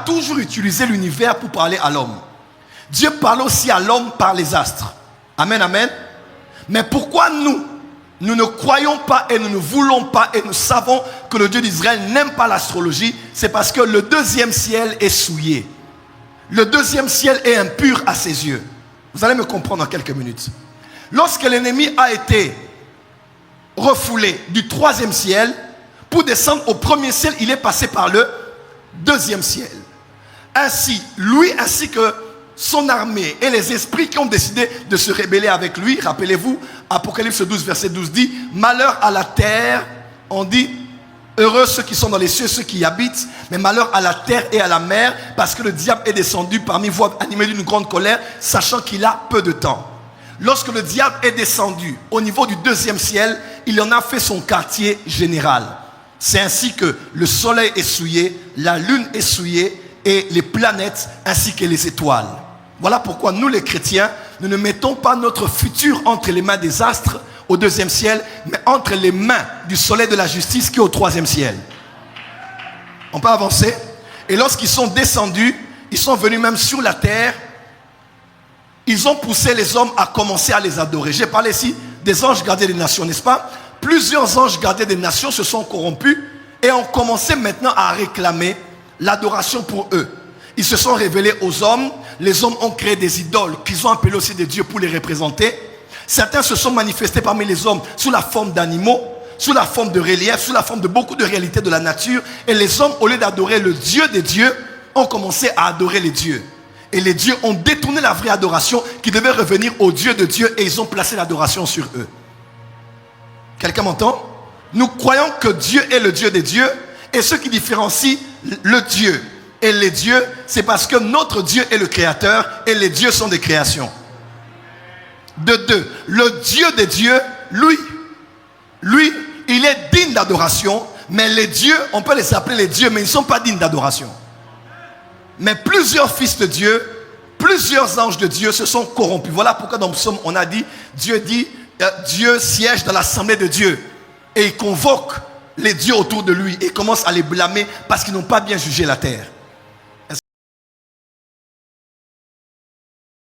toujours utilisé l'univers pour parler à l'homme. Dieu parle aussi à l'homme par les astres. Amen, amen. Mais pourquoi nous ne croyons pas et nous ne voulons pas et nous savons que le Dieu d'Israël n'aime pas l'astrologie? C'est parce que le deuxième ciel est souillé. Le deuxième ciel est impur à ses yeux. Vous allez me comprendre en quelques minutes. Lorsque l'ennemi a été refoulé du troisième ciel pour descendre au premier ciel, il est passé par le deuxième ciel. Ainsi, lui ainsi que son armée et les esprits qui ont décidé de se rebeller avec lui. Rappelez-vous, Apocalypse 12, verset 12 dit: malheur à la terre, on dit heureux ceux qui sont dans les cieux, ceux qui y habitent, mais malheur à la terre et à la mer, parce que le diable est descendu parmi vous animé d'une grande colère, sachant qu'il a peu de temps. Lorsque le diable est descendu au niveau du deuxième ciel, il en a fait son quartier général. C'est ainsi que le soleil est souillé, la lune est souillée, et les planètes ainsi que les étoiles. Voilà pourquoi nous les chrétiens, nous ne mettons pas notre futur entre les mains des astres au deuxième ciel, mais entre les mains du soleil de la justice qui est au troisième ciel. On peut avancer? Et lorsqu'ils sont descendus, ils sont venus même sur la terre, ils ont poussé les hommes à commencer à les adorer. J'ai parlé ici des anges gardiens des nations, n'est-ce pas? Plusieurs anges gardiens des nations se sont corrompus et ont commencé maintenant à réclamer l'adoration pour eux. Ils se sont révélés aux hommes. Les hommes ont créé des idoles qu'ils ont appelées aussi des dieux pour les représenter. Certains se sont manifestés parmi les hommes sous la forme d'animaux, sous la forme de reliefs, sous la forme de beaucoup de réalités de la nature. Et les hommes, au lieu d'adorer le Dieu des dieux, ont commencé à adorer les dieux. Et les dieux ont détourné la vraie adoration qui devait revenir au Dieu de Dieu et ils ont placé l'adoration sur eux. Quelqu'un m'entend? Nous croyons que Dieu est le Dieu des dieux et ce qui différencie le Dieu et les dieux, c'est parce que notre Dieu est le créateur et les dieux sont des créations. De deux, le Dieu des dieux, lui, il est digne d'adoration, mais les dieux, on peut les appeler les dieux, mais ils ne sont pas dignes d'adoration. Mais plusieurs fils de Dieu, plusieurs anges de Dieu se sont corrompus. Voilà pourquoi dans le psaume, on a dit, Dieu siège dans l'assemblée de Dieu et il convoque les dieux autour de lui et commence à les blâmer parce qu'ils n'ont pas bien jugé la terre.